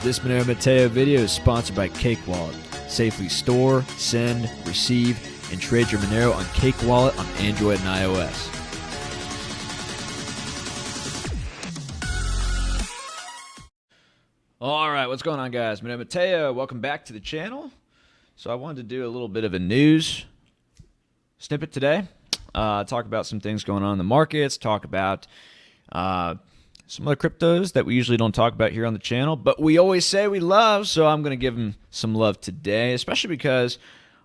This Monero Matteo video is sponsored by Cake Wallet. Safely store, send, receive, and trade your Monero on Cake Wallet on Android and iOS. Alright, what's going on, guys? Monero Matteo, welcome back to the channel. So I wanted to do a little bit of a news snippet today. Talk about some things going on in the markets, talk about some other cryptos that we usually don't talk about here on the channel, but we always say we love, so I'm going to give them some love today, especially because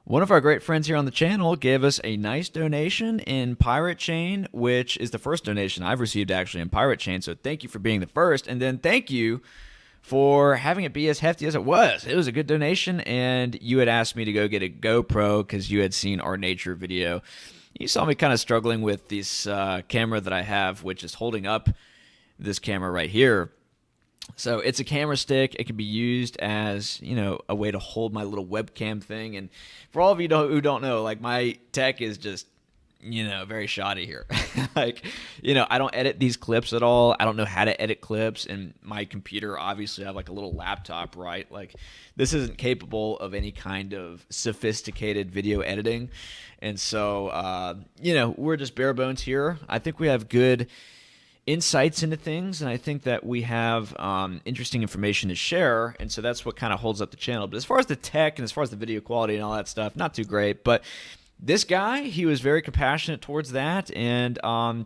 one of our great friends here on the channel gave us a nice donation in Pirate Chain, which is the first donation I've received actually in Pirate Chain, so thank you for being the first, and then thank you for having it be as hefty as it was. It was a good donation, and you had asked me to go get a GoPro because you had seen our nature video. You saw me kind of struggling with this camera that I have, which is holding up this camera right here. So it's a camera stick. It can be used as, you know, a way to hold my little webcam thing. And for all of you who don't know, like, my tech is just, you know, very shoddy here. Like, you know, I don't edit these clips at all. I don't know how to edit clips. And my computer, obviously, I have like a little laptop, right? Like, this isn't capable of any kind of sophisticated video editing. And so, you know, we're just bare bones here. I think we have good insights into things, and I think that we have interesting information to share, and so that's what kind of holds up the channel. But as far as the tech and as far as the video quality and all that stuff, not too great. But this guy, he was very compassionate towards that, and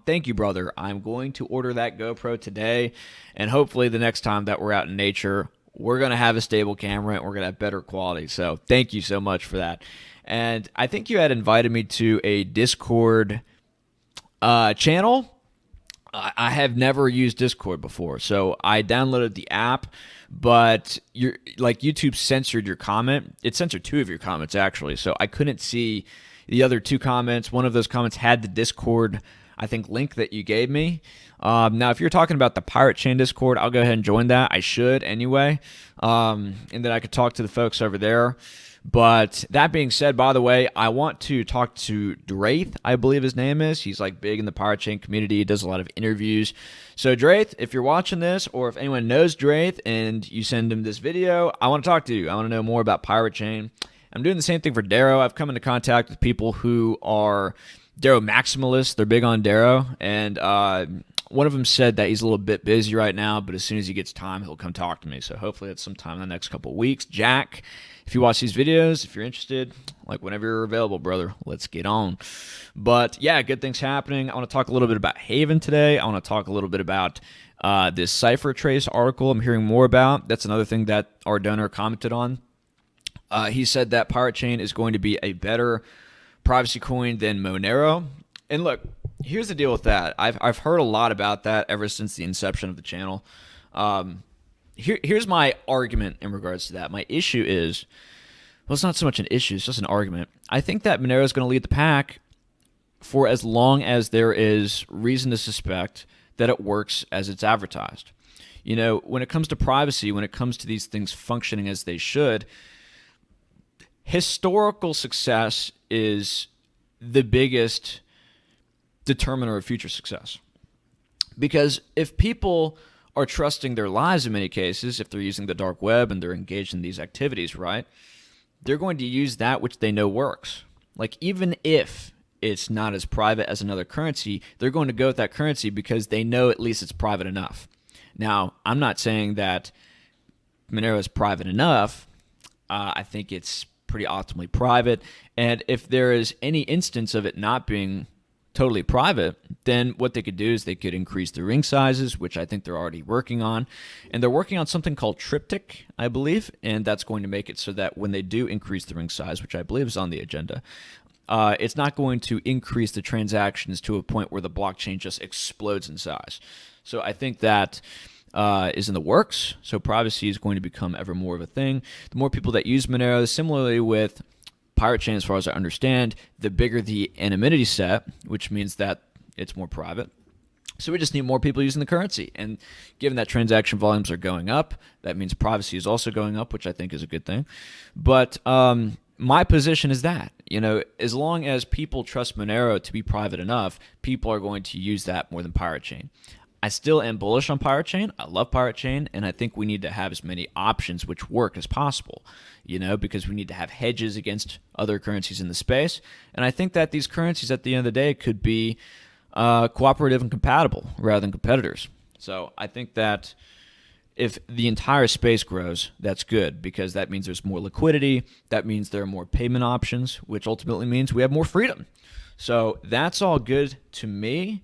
thank you, brother. I'm going to order that GoPro today, and hopefully the next time that we're out in nature, we're going to have a stable camera and we're going to have better quality. So thank you so much for that. And I think you had invited me to a Discord channel. I have never used Discord before, so I downloaded the app, but YouTube censored your comment. It censored two of your comments, actually, so I couldn't see the other two comments. One of those comments had the Discord, I think, link that you gave me. Now, if you're talking about the Pirate Chain Discord, I'll go ahead and join that. I should anyway, and then I could talk to the folks over there. But that being said, by the way, I want to talk to Draith, I believe his name is. He's like big in the Pirate Chain community. He does a lot of interviews. So Draith, if you're watching this, or if anyone knows Draith and you send him this video, I want to talk to you. I want to know more about Pirate Chain. I'm doing the same thing for Dero. I've come into contact with people who are Dero maximalists. They're big on Dero. And one of them said that he's a little bit busy right now, but as soon as he gets time, he'll come talk to me. So hopefully it's sometime in the next couple of weeks. Jack, if you watch these videos, if you're interested, like, whenever you're available, brother, let's get on. But yeah, good things happening. I want to talk a little bit about Haven today. I want to talk a little bit about this Cipher Trace article I'm hearing more about. That's another thing that our donor commented on. He said that Pirate Chain is going to be a better privacy coin than Monero. And look, here's the deal with that. I've heard a lot about that ever since the inception of the channel. Here's my argument in regards to that. My issue is, well, it's not so much an issue, it's just an argument. I think that Monero is going to lead the pack for as long as there is reason to suspect that it works as it's advertised. You know, when it comes to privacy, when it comes to these things functioning as they should, historical success is the biggest determiner of future success. Because if people are trusting their lives in many cases, if they're using the dark web and they're engaged in these activities, right, they're going to use that which they know works. Like, even if it's not as private as another currency, they're going to go with that currency because they know at least it's private enough. Now, I'm not saying that Monero is private enough. I think it's pretty optimally private. And if there is any instance of it not being totally private, then what they could do is they could increase the ring sizes, which I think they're already working on. And they're working on something called Triptych, I believe, and that's going to make it so that when they do increase the ring size, which I believe is on the agenda, it's not going to increase the transactions to a point where the blockchain just explodes in size. So I think that is in the works. So privacy is going to become ever more of a thing. The more people that use Monero, similarly with Pirate Chain, as far as I understand, the bigger the anonymity set, which means that it's more private. So we just need more people using the currency. And given that transaction volumes are going up, that means privacy is also going up, which I think is a good thing. But my position is that, you know, as long as people trust Monero to be private enough, people are going to use that more than Pirate Chain. I still am bullish on Pirate Chain. I love Pirate Chain, and I think we need to have as many options which work as possible, because we need to have hedges against other currencies in the space. And I think that these currencies at the end of the day could be cooperative and compatible rather than competitors. So I think that if the entire space grows, that's good, because that means there's more liquidity. That means there are more payment options, which ultimately means we have more freedom. So that's all good to me.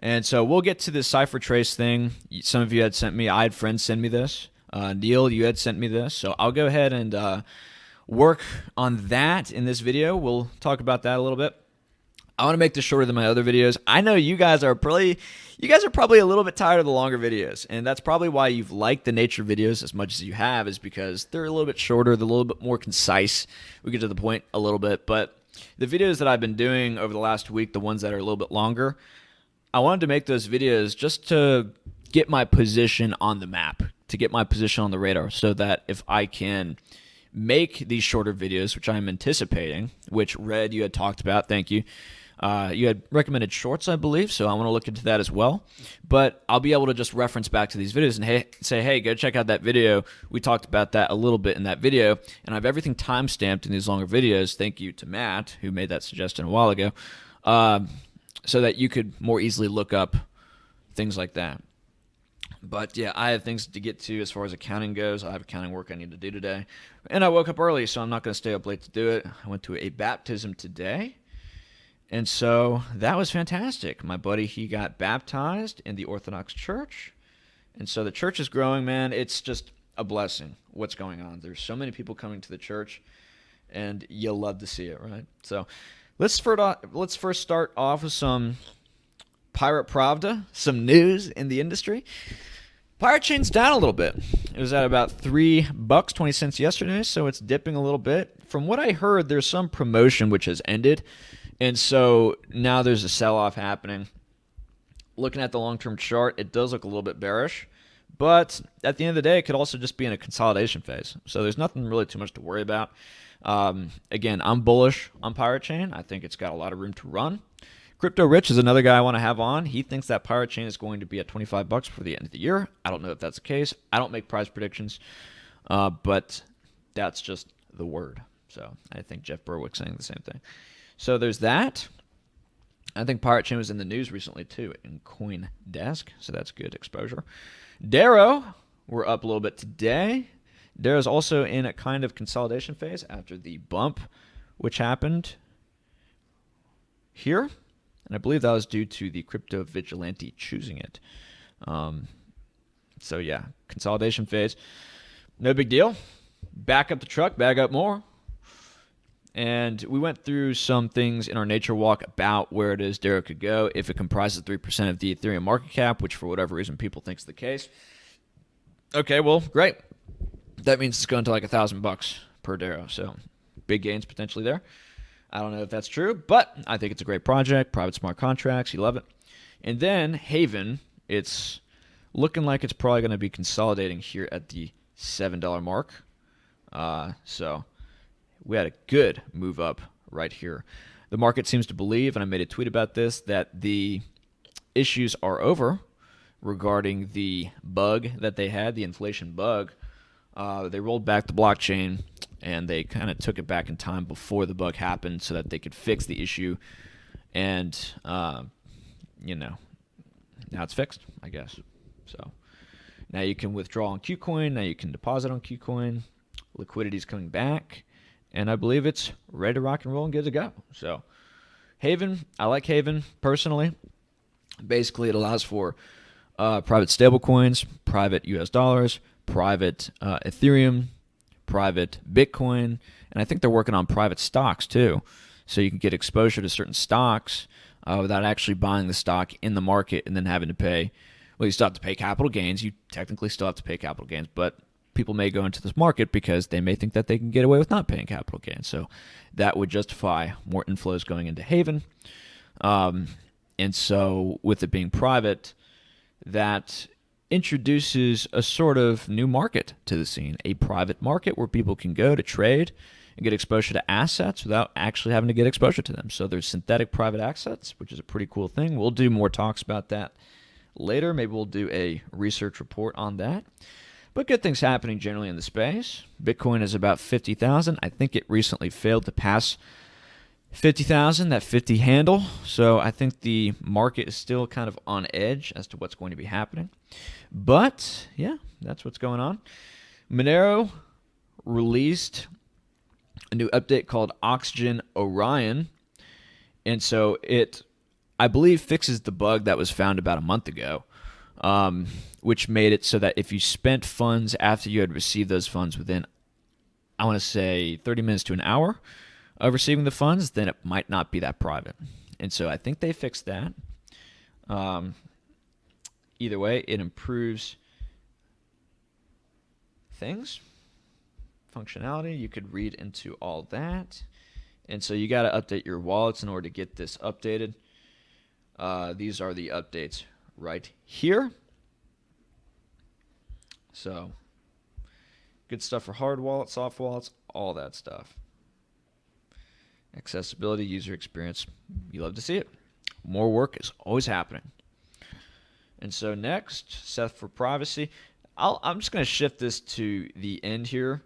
And so we'll get to the Cipher Trace thing. Some of you had sent me, I had friends send me this. Neil, you had sent me this. So I'll go ahead and work on that in this video. We'll talk about that a little bit. I want to make this shorter than my other videos. I know you guys are probably a little bit tired of the longer videos, and that's probably why you've liked the nature videos as much as you have, is because they're a little bit shorter, they're a little bit more concise. We get to the point a little bit, but the videos that I've been doing over the last week, the ones that are a little bit longer, I wanted to make those videos just to get my position on the map, to get my position on the radar, so that if I can make these shorter videos, which I'm anticipating, which Red, you had talked about, thank you. You had recommended shorts, I believe, so I want to look into that as well. But I'll be able to just reference back to these videos and say, hey, go check out that video. We talked about that a little bit in that video, and I have everything time-stamped in these longer videos. Thank you to Matt, who made that suggestion a while ago, so that you could more easily look up things like that. But yeah, I have things to get to as far as accounting goes. I have accounting work I need to do today. And I woke up early, so I'm not going to stay up late to do it. I went to a baptism today. And so that was fantastic. My buddy, he got baptized in the Orthodox Church. And so the church is growing, man. It's just a blessing what's going on. There's so many people coming to the church, and you'll love to see it, right? So let's first start off with some Pirate Pravda, some news in the industry. Pirate Chain's down a little bit. It was at about $3.20 yesterday, so it's dipping a little bit. From what I heard, there's some promotion which has ended, and so now there's a sell-off happening. Looking at the long-term chart, it does look a little bit bearish, but at the end of the day, it could also just be in a consolidation phase. So there's nothing really too much to worry about. Again, I'm bullish on Pirate Chain. I think it's got a lot of room to run. Crypto Rich is another guy I want to have on. He thinks that Pirate Chain is going to be at $25 for the end of the year. I don't know if that's the case. I don't make price predictions, but that's just the word. So I think Jeff Berwick's saying the same thing. So there's that. I think Pirate Chain was in the news recently too in CoinDesk, so that's good exposure. Dero, we're up a little bit today. Dero's also in a kind of consolidation phase after the bump which happened here. And I believe that was due to the crypto vigilante choosing it. So yeah, consolidation phase. No big deal. Back up the truck, bag up more. And we went through some things in our nature walk about where it is Dero could go if it comprises 3% of the Ethereum market cap, which for whatever reason people think is the case. Okay, well, great. That means it's going to like $1,000 per Dero. So big gains potentially there. I don't know if that's true, but I think it's a great project. Private smart contracts, you love it. And then Haven, it's looking like it's probably going to be consolidating here at the $7 mark. So we had a good move up right here. The market seems to believe, and I made a tweet about this, that the issues are over regarding the bug that they had, the inflation bug. They rolled back the blockchain, and they kind of took it back in time before the bug happened so that they could fix the issue. And, now it's fixed, I guess. So now you can withdraw on KuCoin. Now you can deposit on KuCoin. Liquidity is coming back. And I believe it's ready to rock and roll and good to go. So Haven, I like Haven personally. Basically, it allows for private stablecoins, private US dollars, private Ethereum, private Bitcoin, and I think they're working on private stocks too. So you can get exposure to certain stocks without actually buying the stock in the market and then having to pay. Well, you still have to pay capital gains. You technically still have to pay capital gains, but people may go into this market because they may think that they can get away with not paying capital gains. So that would justify more inflows going into Haven. And so with it being private, that introduces a sort of new market to the scene, a private market where people can go to trade and get exposure to assets without actually having to get exposure to them. So there's synthetic private assets, which is a pretty cool thing. We'll do more talks about that later. Maybe we'll do a research report on that. But good things happening generally in the space. Bitcoin is about 50,000. I think it recently failed to pass 50,000, that 50 handle. So I think the market is still kind of on edge as to what's going to be happening. But yeah, that's what's going on. Monero released a new update called Oxygen Orion. And so it, I believe, fixes the bug that was found about a month ago, which made it so that if you spent funds after you had received those funds within, I want to say, 30 minutes to an hour of receiving the funds, then it might not be that private. And so I think they fixed that. Either way, it improves things, functionality. You could read into all that. And so you got to update your wallets in order to get this updated. These are the updates right here. So good stuff for hard wallets, soft wallets, all that stuff. Accessibility, user experience, you love to see it. More work is always happening. And so next, Seth for privacy. I'm just going to shift this to the end here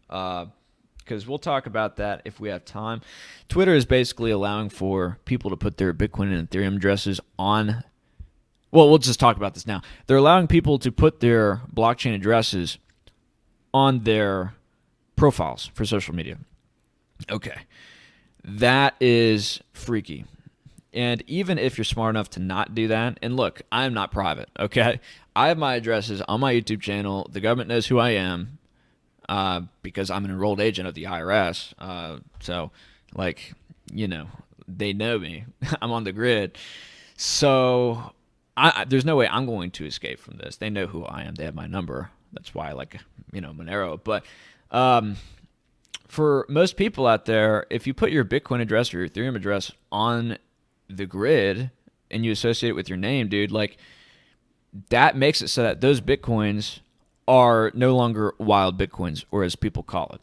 because we'll talk about that if we have time. Twitter is basically allowing for people to put their Bitcoin and Ethereum addresses on. Well, we'll just talk about this now. They're allowing people to put their blockchain addresses on their profiles for social media. Okay. That is freaky. And even if you're smart enough to not do that, and look, I'm not private, okay? I have my addresses on my YouTube channel. The government knows who I am because I'm an enrolled agent of the IRS. So, like, you know, they know me. I'm on the grid. So there's no way I'm going to escape from this. They know who I am. They have my number. That's why I like, you know, Monero. But for most people out there, if you put your Bitcoin address or your Ethereum address on the grid and you associate it with your name, dude, like that makes it so that those Bitcoins are no longer wild Bitcoins, or as people call it.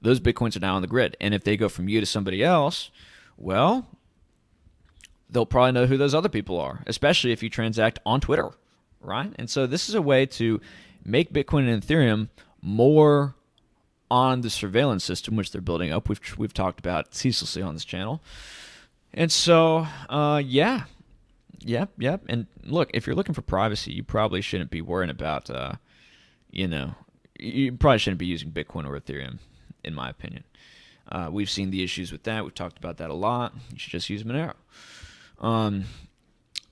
Those Bitcoins are now on the grid. And if they go from you to somebody else, well, they'll probably know who those other people are, especially if you transact on Twitter, right? And so this is a way to make Bitcoin and Ethereum more on the surveillance system, which they're building up. We've talked about ceaselessly on this channel. And so, yeah. Yep. And look, if you're looking for privacy, you probably shouldn't be worrying about, you probably shouldn't be using Bitcoin or Ethereum, in my opinion. We've seen the issues with that. We've talked about that a lot. You should just use Monero.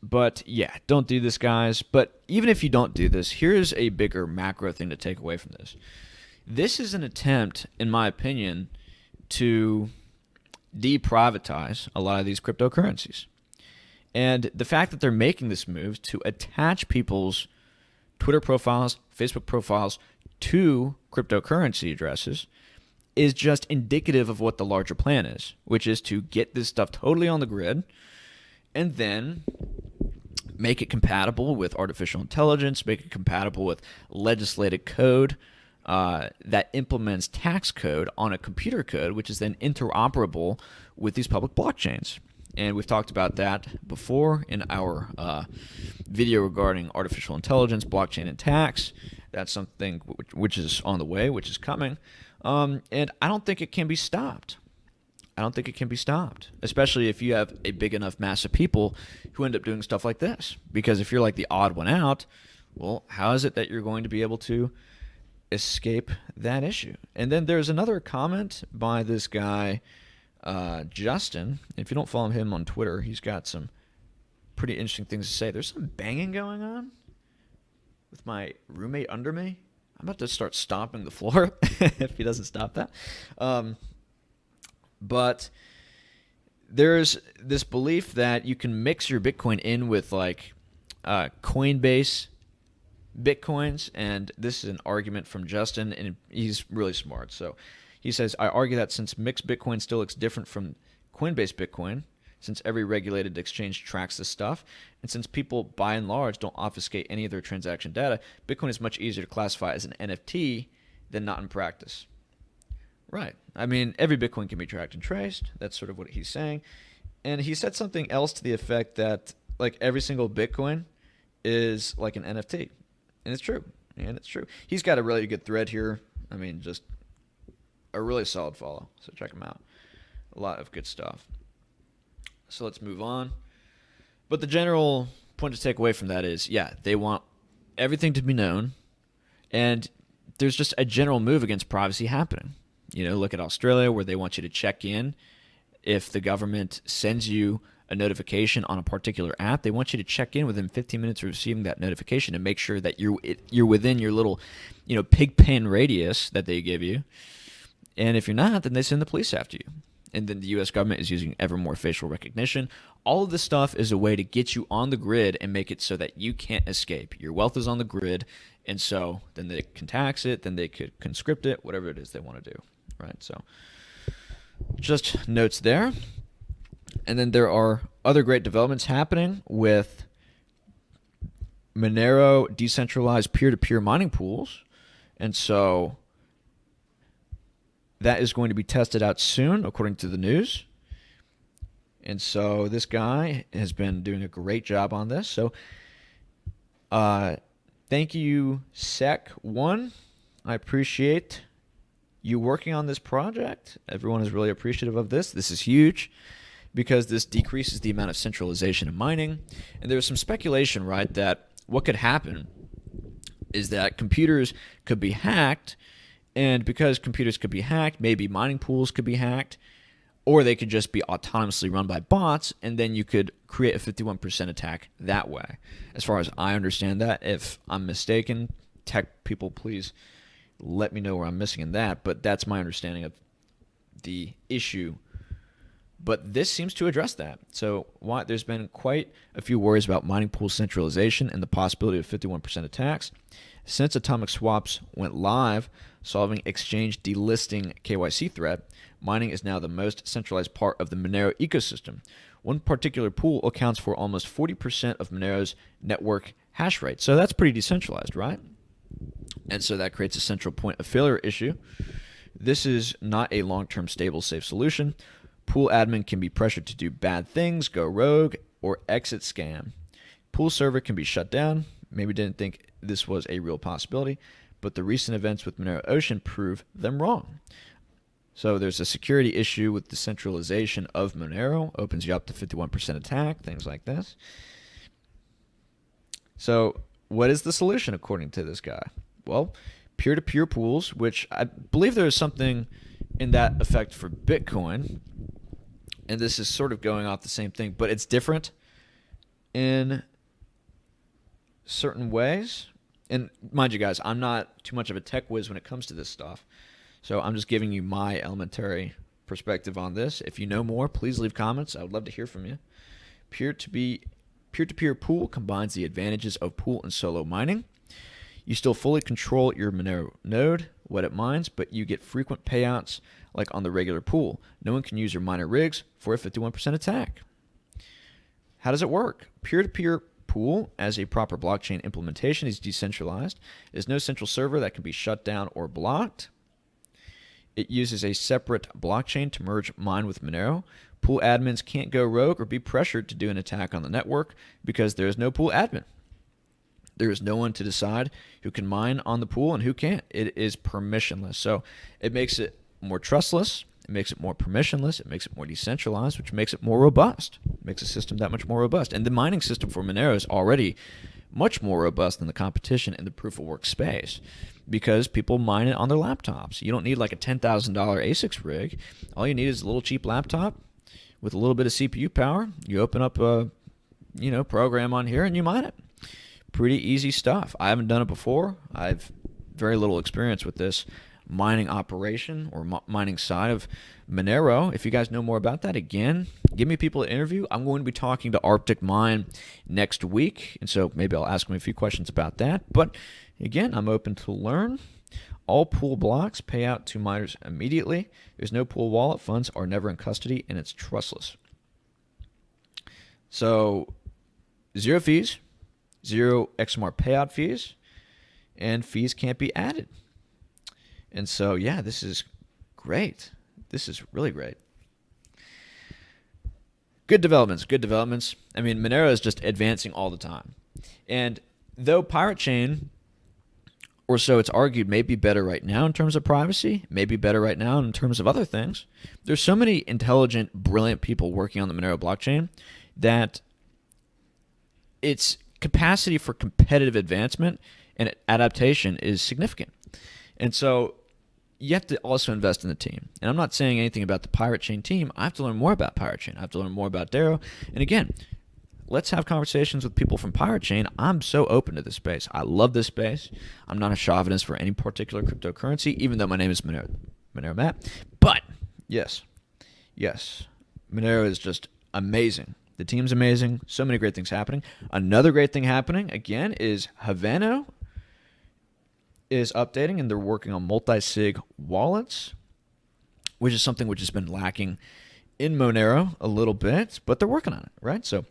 But yeah, don't do this, guys. But even if you don't do this, here's a bigger macro thing to take away from this. This is an attempt, in my opinion, to deprivatize a lot of these cryptocurrencies. And the fact that they're making this move to attach people's Twitter profiles, Facebook profiles to cryptocurrency addresses is just indicative of what the larger plan is, which is to get this stuff totally on the grid and then make it compatible with artificial intelligence, make it compatible with legislated code that implements tax code on a computer code, which is then interoperable with these public blockchains. And we've talked about that before in our video regarding artificial intelligence, blockchain, and tax. That's something which is on the way, which is coming. And I don't think it can be stopped. Especially if you have a big enough mass of people who end up doing stuff like this. Because if you're like the odd one out, well, how is it that you're going to be able to escape that issue? And then there's another comment by this guy, Justin. If you don't follow him on Twitter, he's got some pretty interesting things to say. There's some banging going on with my roommate under me. I'm about to start stomping the floor if he doesn't stop that. But there's this belief that you can mix your Bitcoin in with like Coinbase Bitcoins, and this is an argument from Justin, and he's really smart. So he says, I argue that since mixed Bitcoin still looks different from Coinbase Bitcoin, since every regulated exchange tracks this stuff, and since people by and large don't obfuscate any of their transaction data, Bitcoin is much easier to classify as an NFT than not in practice. Right. I mean, every Bitcoin can be tracked and traced. That's sort of what he's saying. And he said something else to the effect that like every single Bitcoin is like an NFT. And it's true. And it's true. He's got a really good thread here. I mean, just a really solid follow. So check him out. A lot of good stuff. So let's move on. But the general point to take away from that is, yeah, they want everything to be known. And there's just a general move against privacy happening. You know, look at Australia, where they want you to check in. If the government sends you a notification on a particular app, they want you to check in within 15 minutes of receiving that notification to make sure that you're within your little, pig pen radius that they give you. And if you're not, then they send the police after you. And then the U.S. government is using ever more facial recognition. All of this stuff is a way to get you on the grid and make it so that you can't escape. Your wealth is on the grid, and so then they can tax it, then they could conscript it, whatever it is they want to do, right? So just notes there. And then there are other great developments happening with Monero decentralized peer-to-peer mining pools. And so that is going to be tested out soon, according to the news. And so this guy has been doing a great job on this. So thank you, Sec1. I appreciate you working on this project. Everyone is really appreciative of this. This is huge because this decreases the amount of centralization in mining. And there's some speculation, right, that what could happen is that computers could be hacked, and because computers could be hacked, maybe mining pools could be hacked, or they could just be autonomously run by bots, and then you could create a 51% attack that way. As far as I understand that, if I'm mistaken, tech people, please let me know where I'm missing in that, but that's my understanding of the issue. But this seems to address that. So there's been quite a few worries about mining pool centralization and the possibility of 51% attacks. Since atomic swaps went live, solving exchange delisting KYC threat, mining is now the most centralized part of the Monero ecosystem. One particular pool accounts for almost 40% of Monero's network hash rate. So that's pretty decentralized, right? And so that creates a central point of failure issue. This is not a long-term stable, safe solution. Pool admin can be pressured to do bad things, go rogue, or exit scam. Pool server can be shut down. Maybe didn't think this was a real possibility, but the recent events with Monero Ocean prove them wrong. So there's a security issue with decentralization of Monero, opens you up to 51% attack, things like this. So what is the solution according to this guy? Well, peer-to-peer pools, which I believe there is something in that effect for Bitcoin, and this is sort of going off the same thing, but it's different in certain ways. And mind you guys, I'm not too much of a tech whiz when it comes to this stuff, so I'm just giving you my elementary perspective on this. If you know more, please leave comments. I would love to hear from you. Peer-to-peer pool combines the advantages of pool and solo mining. You still fully control your Monero node, what it mines, but you get frequent payouts like on the regular pool. No one can use your miner rigs for a 51% attack. How does it work? Peer-to-peer pool as a proper blockchain implementation is decentralized. There's no central server that can be shut down or blocked. It uses a separate blockchain to merge mine with Monero. Pool admins can't go rogue or be pressured to do an attack on the network because there is no pool admin. There is no one to decide who can mine on the pool and who can't. It is permissionless. So it makes it more trustless. It makes it more permissionless. It makes it more decentralized, which makes it more robust. It makes the system that much more robust. And the mining system for Monero is already much more robust than the competition in the proof-of-work space because people mine it on their laptops. You don't need like a $10,000 ASICs rig. All you need is a little cheap laptop with a little bit of CPU power. You open up a program on here and you mine it. Pretty easy stuff. I haven't done it before. I've very little experience with this mining operation or mining side of Monero. If you guys know more about that, again, give me people to interview. I'm going to be talking to Arctic Mine next week, and so maybe I'll ask them a few questions about that. But again, I'm open to learn. All pool blocks pay out to miners immediately. There's no pool wallet. Funds are never in custody, and it's trustless. So, zero fees. Zero XMR payout fees, and fees can't be added. And so, yeah, this is great. This is really great. Good developments, good developments. I mean, Monero is just advancing all the time. And though Pirate Chain, or so it's argued, may be better right now in terms of privacy, may be better right now in terms of other things, there's so many intelligent, brilliant people working on the Monero blockchain that its capacity for competitive advancement and adaptation is significant. And so you have to also invest in the team. And I'm not saying anything about the Pirate Chain team. I have to learn more about Pirate Chain. I have to learn more about Dero. And again, let's have conversations with people from Pirate Chain. I'm so open to this space. I love this space. I'm not a chauvinist for any particular cryptocurrency, even though my name is Monero Matt. But yes, Monero is just amazing. The team's amazing. So many great things happening. Another great thing happening, again, is Haveno is updating, and they're working on multi-sig wallets, which is something which has been lacking in Monero a little bit, but they're working on it, right? So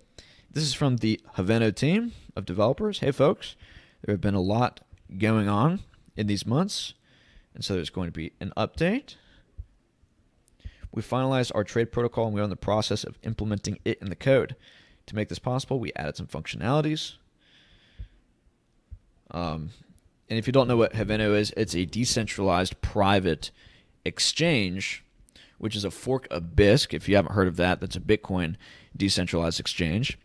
this is from the Haveno team of developers. Hey, folks, there have been a lot going on in these months, and so there's going to be an update. We finalized our trade protocol, and we're in the process of implementing it in the code. To make this possible, we added some functionalities. And if you don't know what Haveno is, it's a decentralized private exchange, which is a fork of BISC. If you haven't heard of that, that's a Bitcoin decentralized exchange.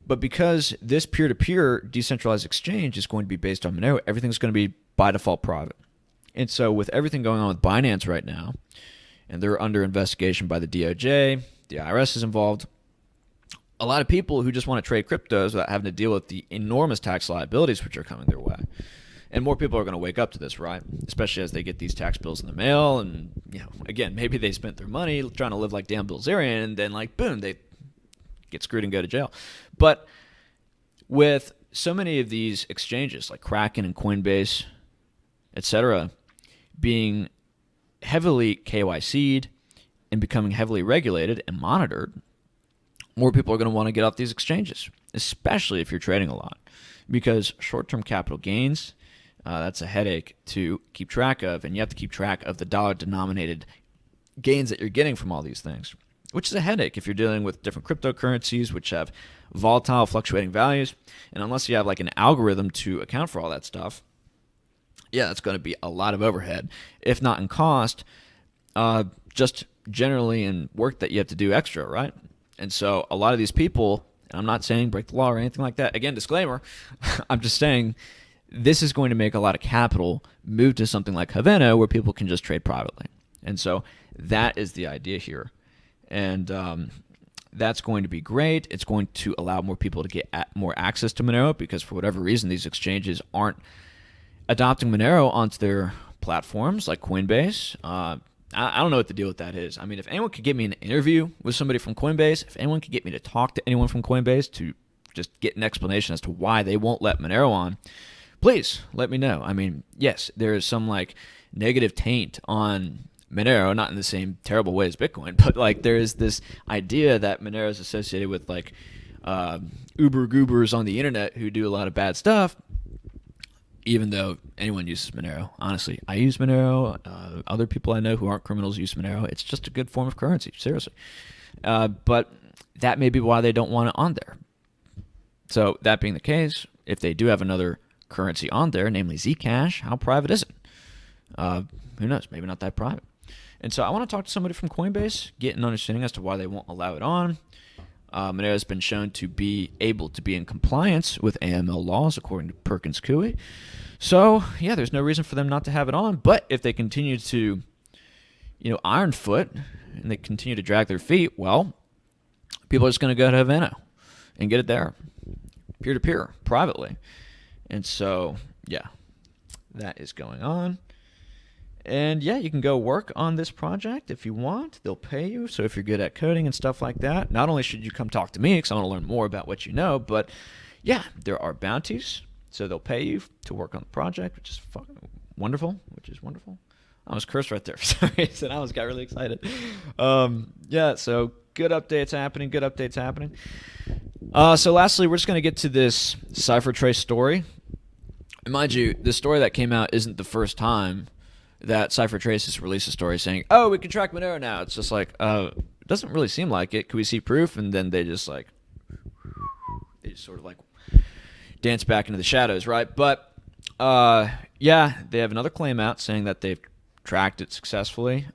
But because this peer-to-peer decentralized exchange is going to be based on Monero, everything's going to be by default private. And so with everything going on with Binance right now, and they're under investigation by the DOJ, the IRS is involved, a lot of people who just want to trade cryptos without having to deal with the enormous tax liabilities which are coming their way. And more people are going to wake up to this, right? Especially as they get these tax bills in the mail. And, again, maybe they spent their money trying to live like Dan Bilzerian, and then, boom, they get screwed and go to jail. But with so many of these exchanges, like Kraken and Coinbase, etc., being heavily KYC'd and becoming heavily regulated and monitored, more people are going to want to get off these exchanges, especially if you're trading a lot, because short-term capital gains, that's a headache to keep track of, and you have to keep track of the dollar-denominated gains that you're getting from all these things, which is a headache if you're dealing with different cryptocurrencies which have volatile, fluctuating values, and unless you have an algorithm to account for all that stuff, that's going to be a lot of overhead, if not in cost, just generally in work that you have to do extra, right? And so a lot of these people, and I'm not saying break the law or anything like that, again, disclaimer, I'm just saying this is going to make a lot of capital move to something like Haveno where people can just trade privately. And so that is the idea here. And that's going to be great. It's going to allow more people to get more access to Monero because for whatever reason, these exchanges aren't adopting Monero onto their platforms like Coinbase. I don't know what the deal with that is. I mean, if anyone could get me an interview with somebody from Coinbase, if anyone could get me to talk to anyone from Coinbase to just get an explanation as to why they won't let Monero on, please let me know. I mean, yes, there is some negative taint on Monero, not in the same terrible way as Bitcoin, but there is this idea that Monero is associated with uber goobers on the internet who do a lot of bad stuff. Even though anyone uses Monero. Honestly, I use Monero. Other people I know who aren't criminals use Monero. It's just a good form of currency, seriously. But that may be why they don't want it on there. So that being the case, if they do have another currency on there, namely Zcash, how private is it? Who knows? Maybe not that private. And so I want to talk to somebody from Coinbase, get an understanding as to why they won't allow it on. Monero has been shown to be able to be in compliance with AML laws, according to Perkins Coie. So, there's no reason for them not to have it on. But if they continue to, iron foot and they continue to drag their feet, well, people are just going to go to Haveno and get it there, peer-to-peer, privately. And so, that is going on. And you can go work on this project if you want. They'll pay you. So if you're good at coding and stuff like that, not only should you come talk to me because I want to learn more about what you know, but there are bounties. So they'll pay you to work on the project, which is wonderful. I almost cursed right there for some reason. I almost got really excited. So good updates happening. So lastly, we're just going to get to this Ciphertrace story. And mind you, the story that came out isn't the first time that Ciphertrace has released a story saying, oh, we can track Monero now. It's just it doesn't really seem like it. Can we see proof? And then they just sort of dance back into the shadows, right? But yeah, they have another claim out saying that they've tracked it successfully,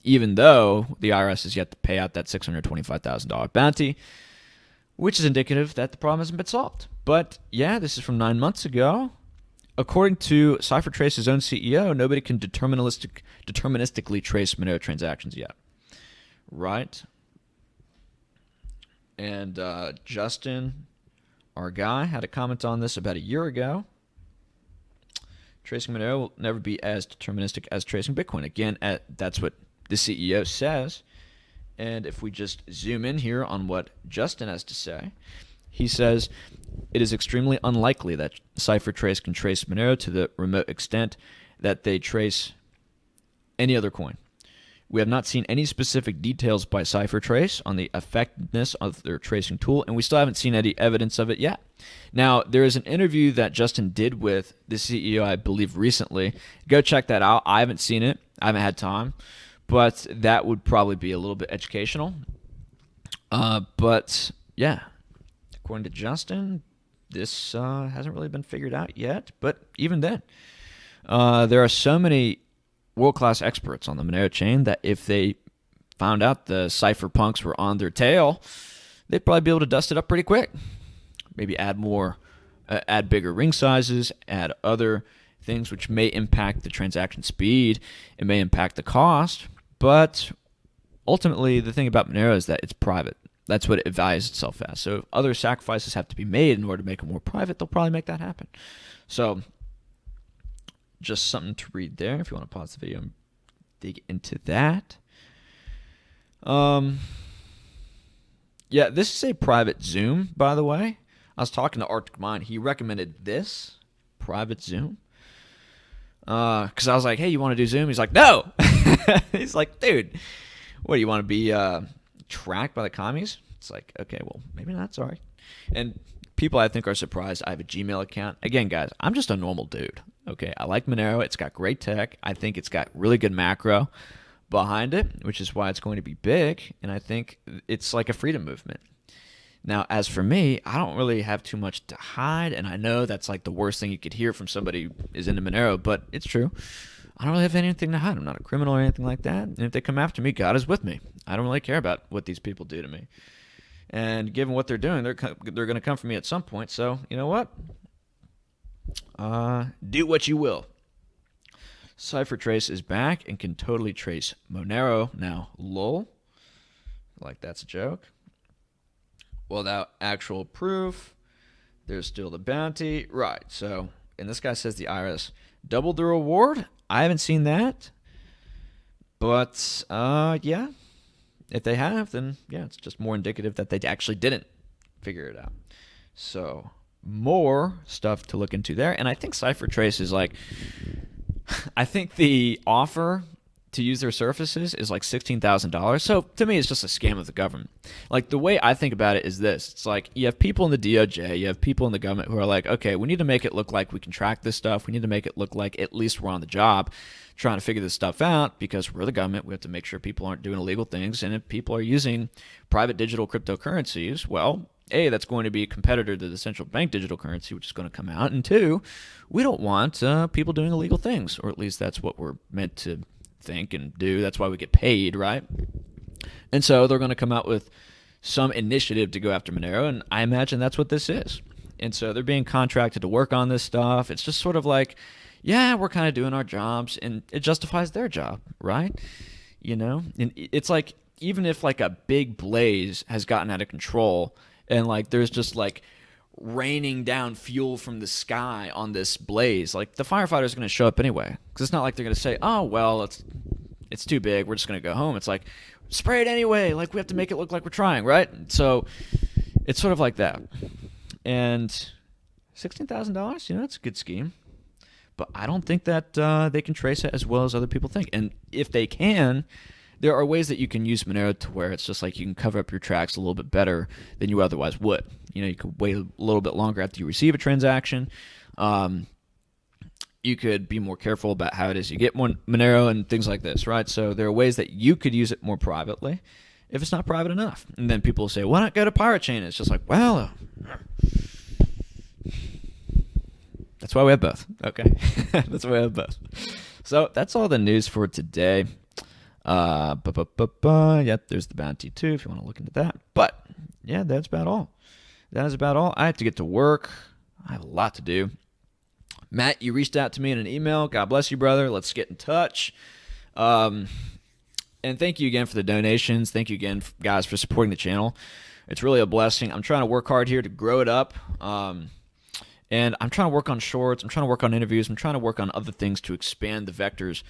even though the IRS has yet to pay out that $625,000 bounty, which is indicative that the problem hasn't been solved. But yeah, this is from 9 months ago. According to Cipher Trace's own CEO, nobody can deterministically trace Monero transactions yet. Right? And Justin, our guy, had a comment on this about a year ago. Tracing Monero will never be as deterministic as tracing Bitcoin. Again, that's what the CEO says. And if we just zoom in here on what Justin has to say, he says, it is extremely unlikely that Cipher Trace can trace Monero to the remote extent that they trace any other coin. We have not seen any specific details by Cipher Trace on the effectiveness of their tracing tool, and we still haven't seen any evidence of it yet. Now, there is an interview that Justin did with the CEO, I believe, recently. Go check that out. I haven't seen it. I haven't had time, but that would probably be a little bit educational. But yeah, according to Justin, this hasn't really been figured out yet. But even then, there are so many world-class experts on the Monero chain that if they found out the cypherpunks were on their tail, they'd probably be able to dust it up pretty quick. Maybe add bigger ring sizes, add other things which may impact the transaction speed. It may impact the cost. But ultimately, the thing about Monero is that it's private. That's what it values itself as. So if other sacrifices have to be made in order to make it more private, they'll probably make that happen. So just something to read there if you want to pause the video and dig into that. Yeah, this is a private Zoom, by the way. I was talking to Arctic Mind. He recommended this private Zoom. Because I was like, hey, you want to do Zoom? He's like, no. He's like, dude, what, do you want to be tracked by the commies? It's like, okay, well, maybe not, sorry. And people, I think, are surprised I have a Gmail account. Again, guys, I'm just a normal dude. Okay, I like Monero. It's got great tech. I think it's got really good macro behind it, which is why it's going to be big. And I think it's like a freedom movement. Now, as for me, I don't really have too much to hide. And I know that's like the worst thing you could hear from somebody who is into Monero, but it's true. I don't really have anything to hide. I'm not a criminal or anything like that. And if they come after me, God is with me. I don't really care about what these people do to me. And given what they're doing, they're going to come for me at some point. So, you know what? Do what you will. Cipher Trace is back and can totally trace Monero. Now, lol. Like that's a joke. Without actual proof, there's still the bounty. Right. So, and this guy says the IRS doubled the reward. I haven't seen that. But, yeah. If they have, then, yeah, it's just more indicative that they actually didn't figure it out. So, more stuff to look into there. And I think Cipher Trace is like, I think the offer to use their services is like $16,000. So to me, it's just a scam of the government. Like the way I think about it is this. It's like you have people in the DOJ, you have people in the government who are like, okay, we need to make it look like we can track this stuff. We need to make it look like at least we're on the job trying to figure this stuff out because we're the government. We have to make sure people aren't doing illegal things. And if people are using private digital cryptocurrencies, well, A, that's going to be a competitor to the central bank digital currency, which is going to come out. And two, we don't want people doing illegal things, or at least that's what we're meant to think and do. That's why we get paid, right? And so they're going to come out with some initiative to go after Monero, and I imagine that's what this is. And so they're being contracted to work on this stuff. It's just sort of like, yeah, we're kind of doing our jobs, and it justifies their job, right? You know? And it's like, even if like a big blaze has gotten out of control and like there's just like raining down fuel from the sky on this blaze, like the firefighters are going to show up anyway, because it's not like they're going to say, oh, well, it's too big, we're just going to go home. It's like, spray it anyway, like we have to make it look like we're trying, right? So it's sort of like that. And $16,000, you know, that's a good scheme. But I don't think that they can trace it as well as other people think. And if they can, there are ways that you can use Monero to where it's just like you can cover up your tracks a little bit better than you otherwise would. You know, you could wait a little bit longer after you receive a transaction. You could be more careful about how it is you get Monero and things like this, right? So there are ways that you could use it more privately if it's not private enough. And then people will say, why not go to Pirate Chain? It's just like, well, That's why we have both. Okay. That's why we have both. So that's all the news for today. Yep, there's the bounty too if you want to look into that. But yeah, that's about all. That is about all. I have to get to work. I have a lot to do. Matt, you reached out to me in an email. God bless you, brother. Let's get in touch. And thank you again for the donations. Thank you again, guys, for supporting the channel. It's really a blessing. I'm trying to work hard here to grow it up. And I'm trying to work on shorts. I'm trying to work on interviews. I'm trying to work on other things to expand the vectors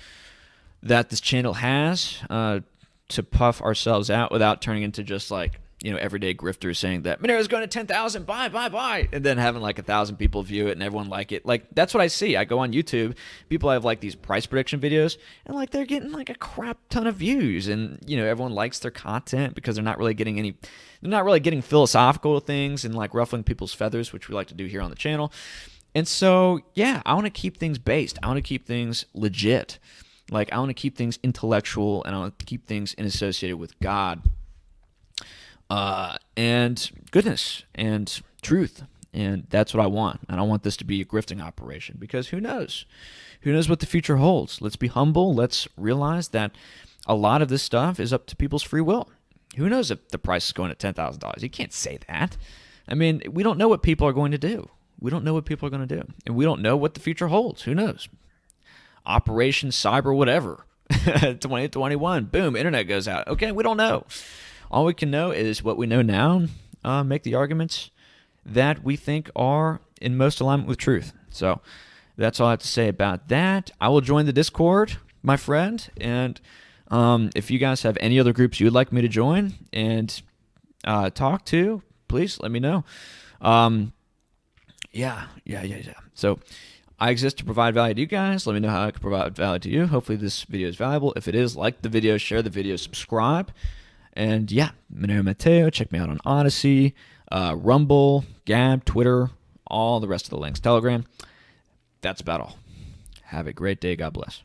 that this channel has to puff ourselves out without turning into just like, everyday grifters saying that Monero's going to 10,000, buy, and then having like 1,000 people view it and everyone like it. Like, that's what I see. I go on YouTube, people have like these price prediction videos, and like they're getting like a crap ton of views, and everyone likes their content because they're not really getting philosophical things and like ruffling people's feathers, which we like to do here on the channel. And so, yeah, I want to keep things based. I want to keep things legit. Like, I want to keep things intellectual, and I want to keep things associated with God. And goodness and truth. And that's what I want. And I want this to be a grifting operation because who knows? Who knows what the future holds? Let's be humble. Let's realize that a lot of this stuff is up to people's free will. Who knows if the price is going at $10,000? You can't say that. I mean, we don't know what people are going to do. We don't know what people are going to do. And we don't know what the future holds. Who knows? Operation Cyber whatever. 2021. Boom. Internet goes out. Okay, we don't know. All we can know is what we know now, make the arguments that we think are in most alignment with truth. So that's all I have to say about that. I will join the Discord, my friend, and if you guys have any other groups you would like me to join and talk to, please let me know. Yeah. So I exist to provide value to you guys. Let me know how I can provide value to you. Hopefully this video is valuable. If it is, like the video, share the video, subscribe. And yeah, Monero Matteo, check me out on Odyssey, Rumble, Gab, Twitter, all the rest of the links, Telegram. That's about all. Have a great day. God bless.